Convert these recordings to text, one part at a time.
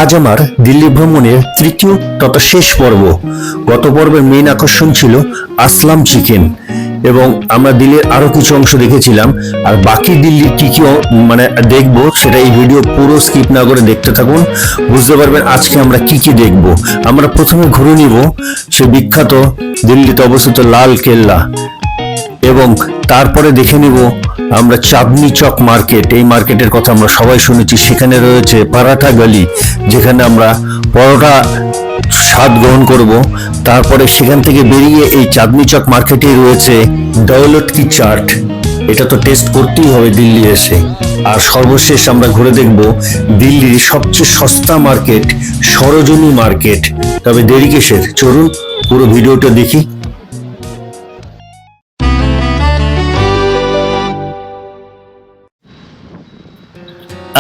আজ আমার দিল্লি ভ্রমণের তৃতীয় তথা শেষ পর্ব। গত পর্বের মেইন আকর্ষণ ছিল আসলাম চিকেন এবং আমরা দিল্লির আরো কিছু অংশ দেখেছিলাম। আর বাকি দিল্লির কি কি দেখবো সেটা এই ভিডিও পুরো স্কিপ না করে দেখতে থাকুন, বুঝতে পারবেন আজকে আমরা কি কি দেখবো। আমরা প্রথমে ঘুরে নিব সে বিখ্যাত দিল্লিতে অবস্থিত লাল কেল্লা এবং তারপরে দেখে নিব আমরা চাঁদনি চক মার্কেট। এই মার্কেটের কথা আমরা সবাই শুনেছি। সেখানে রয়েছে পারাঠা গলি, যেখানে আমরা পরোটা স্বাদ গ্রহণ করব। তারপরে সেখান থেকে বেরিয়ে এই চাঁদনি চক মার্কেটে রয়েছে দৌলত কি চাট, এটা তো টেস্ট করতেই হবে দিল্লি এসে। আর সর্বশেষ আমরা ঘুরে দেখব দিল্লির সবচেয়ে সস্তা মার্কেট সরোজিনী মার্কেট। তবে দেরি কিসের, চলুন পুরো ভিডিওটা দেখি।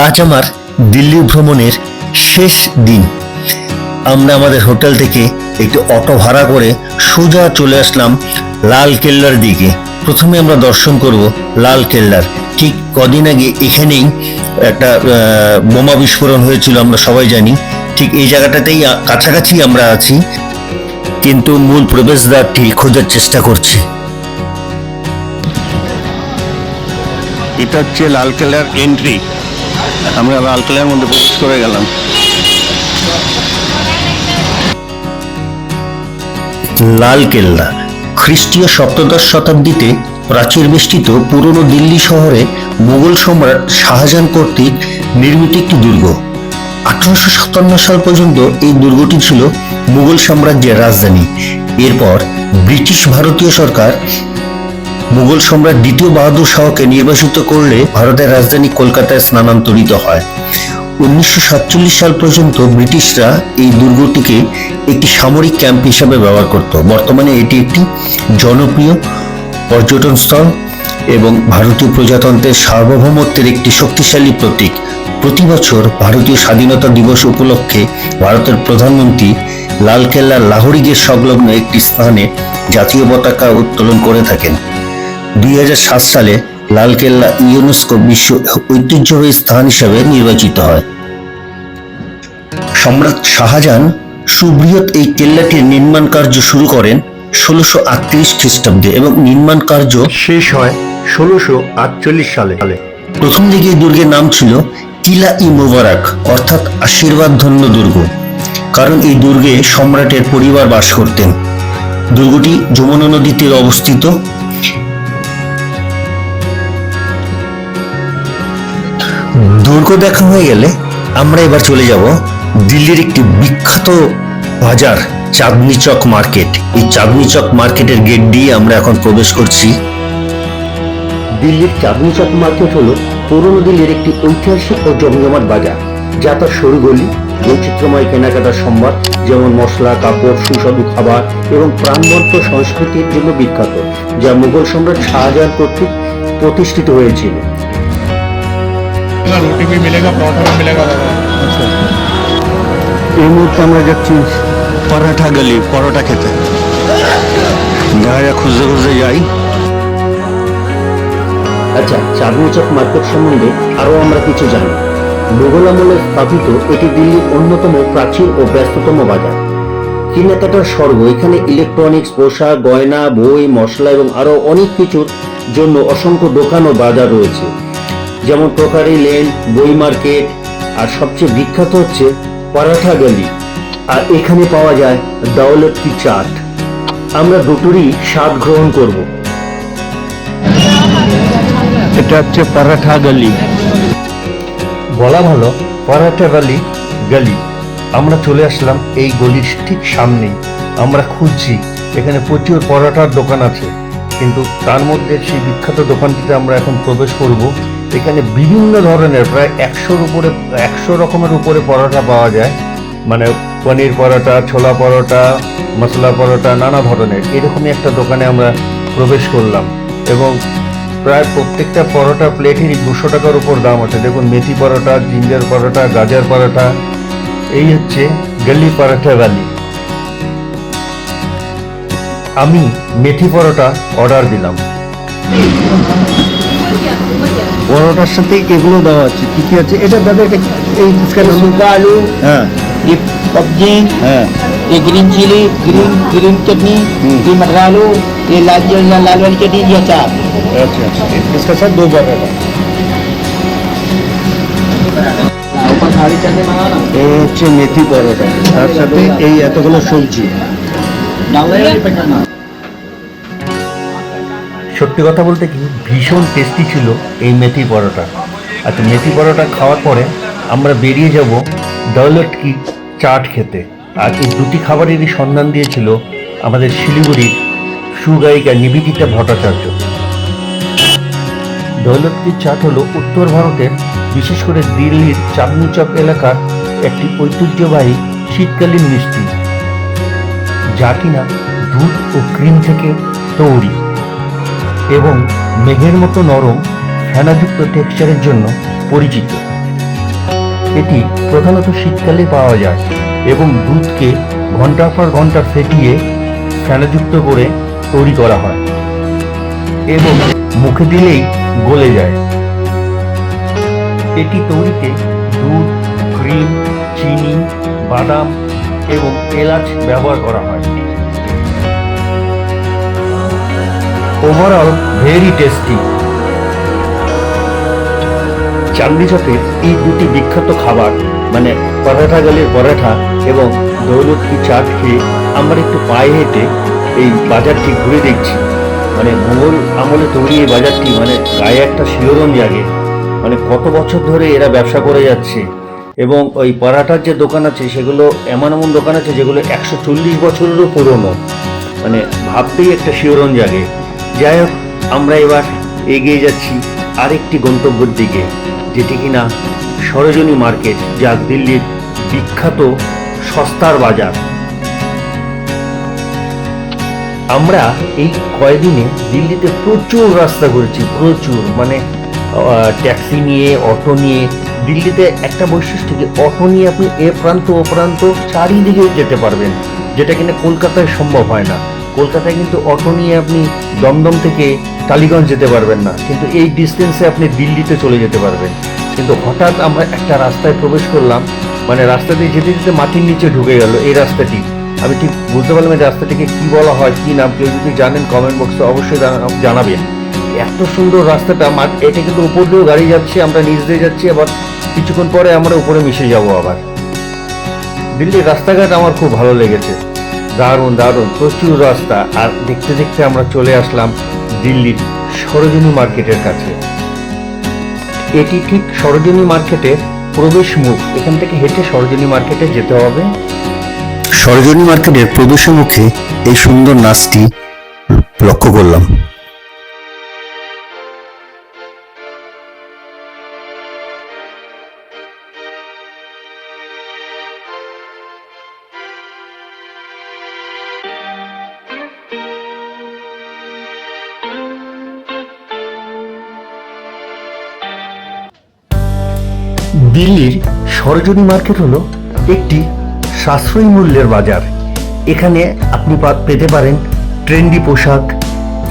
আজ আমার দিল্লি ভ্রমণের শেষ দিন। আমরা আমাদের হোটেল থেকে একটি অটো ভাড়া করে সোজা চলে আসলাম লাল কেল্লার দিকে। প্রথমে আমরা দর্শন করব লাল কেল্লার। ঠিক কদিন আগে এখানেই একটা বোমা বিস্ফোরণ হয়েছিল, আমরা সবাই জানি। ঠিক এই জায়গাটাতেই কাছাকাছি আমরা আছি, কিন্তু মূল প্রবেশদ্বারটি খোঁজার চেষ্টা করছি। এটা হচ্ছে লাল কেল্লার এন্ট্রি। আমরা লাল কেল্লার মধ্যে প্রবেশ করে গেলাম। লাল কেল্লা খ্রিস্টীয় সপ্তদশ শতাব্দীতে প্রাচীর বেষ্টিত পুরনো দিল্লি শহরে মুঘল সম্রাট শাহজাহান কর্তৃক নির্মিত একটি দুর্গ। 1857 সাল পর্যন্ত এই দুর্গটি ছিল মুঘল সাম্রাজ্যের রাজধানী। এরপর ব্রিটিশ ভারতীয় সরকার মুঘল সম্রাট দ্বিতীয় বাহাদুর শাহকে নির্বাসিত করলে ভারতের রাজধানী কলকাতায় স্থানান্তরিত হয়। 1947 সাল পর্যন্ত ব্রিটিশরা এই দুর্গটিকে একটি সামরিক ক্যাম্প হিসাবে ব্যবহার করত। বর্তমানে এটি একটি জনপ্রিয় পর্যটন স্থল এবং ভারতীয় প্রজাতন্ত্রের সার্বভৌমত্বের একটি শক্তিশালী প্রতীক। প্রতি বছর ভারতীয় স্বাধীনতা দিবস উপলক্ষে ভারতের প্রধানমন্ত্রী লালকেল্লার লাহোরি গেট সংলগ্ন একটি স্থানে জাতীয় পতাকা উত্তোলন করে থাকেন। 2007 সালে লালকেল্লা ইউনেস্কো বিশ্ব ঐতিহ্যবাহী স্থান হিসেবে নির্বাচিত হয়। সম্রাট শাহজাহান সুবৃহৎ এই কেল্লাটির নির্মাণ কার্য শুরু করেন 1638 খ্রিস্টাব্দে এবং নির্মাণ কার্য শেষ হয় 1648 সালে। প্রথম দিকে এই দুর্গের নাম ছিল কিলা ই মুবারক, অর্থাৎ আশীর্বাদ ধন্য দুর্গ, কারণ এই দুর্গে সম্রাটের পরিবার বাস করতেন। দুর্গটি যমুনা নদীর তীরে অবস্থিত। দুর্গ দেখা হয়ে গেলে আমরা এবার চলে যাব দিল্লির একটি বিখ্যাত বাজার চাঁদনি চক মার্কেট। এই চাঁদনি চক মার্কেটের গেট দিয়ে আমরা এখন প্রবেশ করছি। দিল্লির চাঁদনি চক মার্কেট হলো পুরনো দিল্লির একটি ঐতিহাসিক ও জমজমাট বাজার, যা তার সরু গলি, বৈচিত্র্যময় কেনাকাটার সম্ভার, যেমন মশলা, কাপড়, সুস্বাদু খাবার এবং প্রাণবন্ত সংস্কৃতির জন্য বিখ্যাত, যা মুঘল সম্রাট শাহজাহান কর্তৃক প্রতিষ্ঠিত হয়েছিল। रोटी भी मिलेगा, पराठा भी मिलेगा। এই মুহূর্তে আমরা যাচ্ছি পরাঠা গলি পরোটা খেতে। দেখা খুঁজতে খুঁজতে যাই। আচ্ছা, চাঁদনি চক মার্কেট সম্বন্ধে আরো আমরা কিছু জানি। মুঘল আমলে স্থাপিত এটি দিল্লির অন্যতম প্রাচীন ও ব্যস্ততম বাজার। কেনাকাটার স্বর্গ। এখানে ইলেকট্রনিক্স, পোশাক, গয়না, বই, মশলা এবং আরো অনেক কিছুর জন্য অসংখ্য দোকান ও বাজার রয়েছে, যেমন প্রকারি লেন, বই মার্কেট, আর সবচেয়ে বিখ্যাত হচ্ছে পরাঠা গলি। আর এখানে পাওয়া যায় দৌলত কি চাট। আমরা দুটোরই স্বাদ গ্রহণ করব। এটা হচ্ছে পরাঠা গলি। বলা ভালো পরাঠা গলি গলি। আমরা চলে আসলাম এই গলির ঠিক সামনেই। আমরা খুঁজছি, এখানে প্রচুর পরোটার দোকান আছে, কিন্তু তার মধ্যে সেই বিখ্যাত দোকানটিতে আমরা এখন প্রবেশ করব। এখানে বিভিন্ন ধরনের প্রায় 100 রকমের উপরে পরোটা পাওয়া যায়, মানে পনির পরোটা, ছোলা পরোটা, মশলা পরোটা, নানা ধরনের। এরকমই একটা দোকানে আমরা প্রবেশ করলাম এবং প্রায় প্রত্যেকটা পরোটা প্লেটেরই 200 টাকার উপর দাম আছে। দেখুন, মেথি পরোটা, জিঞ্জার পরোটা, গাজর পরোটা। এই হচ্ছে গলি পরোটা গলি। আমি মেথি পরোটা অর্ডার দিলাম। পরোটার সাথে এগুলো দেওয়া আছে, কি কি আছে এটা দাদা? এটা এই सूखा आलू, হ্যাঁ ये सब्जी, হ্যাঁ ये ग्रीन चिली, ग्रीन चटनी, ये मटर आलू, ये लाल वाली चटनी, ये अचार। আচ্ছা আচ্ছা, इसका साथ 2 पराठा। ऊपर थाली चटनी मंगाना। এই হচ্ছে মেথি পরোটা, তার সাথে এই এতগুলো সবজি। সত্যি কথা বলতে কি ভীষণ টেস্টি ছিল এই মেথি পরোটা। আচ্ছা, মেথি পরোটা খাওয়ার পরে আমরা বেরিয়ে যাব দৌলত কি চাট খেতে। আর এই দুটি খাবারেরই সন্ধান দিয়েছিল আমাদের শিলিগুড়ির সুগায়িকা নিবেদিতা ভট্টাচার্য। দৌলত কি চাট হলো উত্তর ভারতের, বিশেষ করে দিল্লির চাঁদনি চক এলাকার একটি ঐতিহ্যবাহী শীতকালীন মিষ্টি, যা কিনা দুধ ও ক্রিম থেকে তৈরি এবং মেঘের মতো নরম ফেনাযুক্ত টেক্সচারের জন্য পরিচিত। এটি প্রধানত শীতকালে পাওয়া যায় এবং দুধকে ঘন্টার পর ঘন্টা ফেটিয়ে ফেনাযুক্ত করে তৈরি করা হয় এবং মুখে দিলেই গলে যায়। এটি তৈরিতে দুধ, ক্রিম, চিনি, বাদাম এবং এলাচ ব্যবহার করা হয়। Overall very tasty. চাঁদনি চকের এই দুটি বিখ্যাত খাবার মানে পরাঠা গলির পরাঠা এবং দৌলত কি চাট খেয়ে আমরা একটু পায়ে হেঁটে এই বাজারটি ঘুরে দেখছি। মানে মুঘল আমলে তৈরি এই বাজারটি মানে গায়ে একটা শিহরণ জাগে। মানে কত বছর ধরে এরা ব্যবসা করে যাচ্ছে এবং ওই পরাঠার যে দোকান আছে সেগুলো এমন এমন দোকান আছে যেগুলো 140 বছরেরও পুরনো। মানে ভাবতেই একটা শিহরণ জাগে। যাই হোক, আমরা এবার এগিয়ে যাচ্ছি আরেকটি গন্তব্যের দিকে, যেটি কিনা সরোজিনী মার্কেট, যা দিল্লির বিখ্যাত সস্তার বাজার। আমরা এই কয়েকদিনে দিল্লিতে প্রচুর রাস্তা ঘুরেছি, প্রচুর। মানে ট্যাক্সি নিয়ে, অটো নিয়ে। দিল্লিতে একটা বৈশিষ্ট্য কি, অটো নিয়ে আপনি এ প্রান্ত ও প্রান্ত চারিদিকে যেতে পারবেন, যেটা কিনা কলকাতায় সম্ভব হয় না। কলকাতায় কিন্তু অটো নিয়ে আপনি দমদম থেকে টালিগঞ্জ যেতে পারবেন না, কিন্তু এই ডিস্টেন্সে আপনি দিল্লিতে চলে যেতে পারবেন। কিন্তু হঠাৎ আমরা একটা রাস্তায় প্রবেশ করলাম, মানে রাস্তা দিয়ে যেতে যেতে মাটির নিচে ঢুকে গেল এই রাস্তাটি। আমি ঠিক বুঝতে পারলাম এই রাস্তাটিকে কি বলা হয়, কি নাম। কেউ যদি জানেন কমেন্ট বক্সে অবশ্যই জানাবেন। এত সুন্দর রাস্তাটা, এটা কিন্তু উপর দিয়েও গাড়ি যাচ্ছে, আমরা নিচ দিয়ে যাচ্ছি, আবার কিছুক্ষণ পরে আমরা উপরে মিশে যাব আবার। দিল্লির রাস্তাঘাট আমার খুব ভালো লেগেছে, দারুণ দারুণ, প্রচুর রাস্তা। আর দেখতে দেখতে আমরা চলে আসলাম দিল্লির সরোজিনী মার্কেটের কাছে। এটি ঠিক সরোজিনী মার্কেটের প্রবেশ মুখ। এখান থেকে হেঁটে সরোজিনী মার্কেটে যেতে হবে। সরোজিনী মার্কেটের প্রবেশ মুখে এই সুন্দর নাচটি লক্ষ্য করলাম। দিল্লির সরোজিনী মার্কেট হলো একটি সাশ্রয়ী মূল্যের বাজার। এখানে আপনি পেতে পারেন ট্রেন্ডি পোশাক,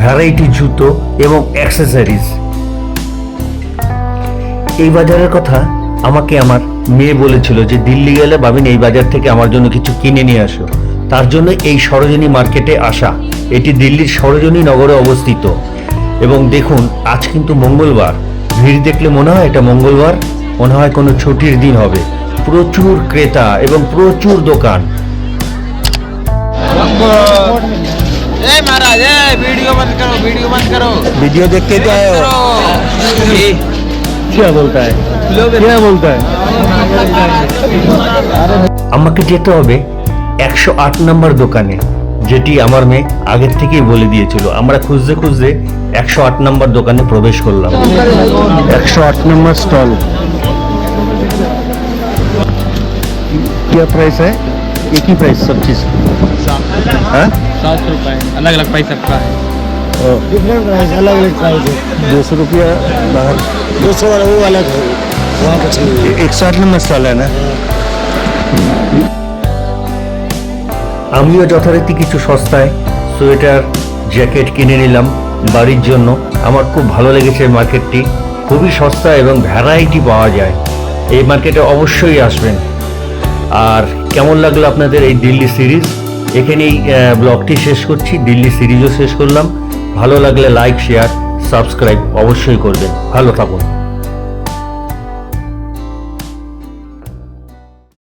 ভ্যারাইটি জুতো এবং অ্যাক্সেসরিজ। এই বাজারের কথা আমাকে আমার মেয়ে বলেছিল যে দিল্লি গেলে ভাবিন এই বাজার থেকে আমার জন্য কিছু কিনে নিয়ে আসো। তার জন্য এই সরোজিনী মার্কেটে আসা। এটি দিল্লির সরোজিনী নগরে অবস্থিত। এবং দেখুন, আজ কিন্তু মঙ্গলবার। ভিড় দেখলে মনে হয় এটা মঙ্গলবার, মনে হয় কোনো ছুটির দিন হবে। প্রচুর ক্রেতা এবং প্রচুর দোকান। महाराज वीडियो बंद करो, वीडियो बंद करो। वीडियो देखते क्या है? क्या बोलता है? क्या बोलता है? আমাকে যেতে হবে 108 নম্বর দোকানে, যেটি আমার মেয়ে আগের থেকেই বলে দিয়েছিল। আমরা খুঁজতে খুঁজতে 108 নম্বর দোকানে প্রবেশ করলাম। 108 নম্বর स्टॉल। क्या प्राइस है? एक ही प्राइस सब चीज? हाँ, 7 रुपए अलग अलग प्राइस सबका है। डिफरेंट प्राइस, अलग अलग प्राइस है। 200 रुपया बाहर, 200 वाला वो अलग है, वहाँ कुछ नहीं है। 108 নম্বর স্টল है না? আমিও যথারীতি কিছু সস্তায় সোয়েটার, জ্যাকেট কিনে নিলাম বাড়ির জন্য। আমার খুব ভালো লেগেছে মার্কেটটি। খুবই সস্তা এবং ভ্যারাইটি পাওয়া যায়। এই মার্কেটে অবশ্যই আসবেন। আর কেমন লাগলো আপনাদের এই দিল্লি সিরিজ? এখানেই ব্লগটি শেষ করছি, দিল্লি সিরিজও শেষ করলাম। ভালো লাগলে লাইক, শেয়ার, সাবস্ক্রাইব অবশ্যই করবেন। ভালো থাকুন।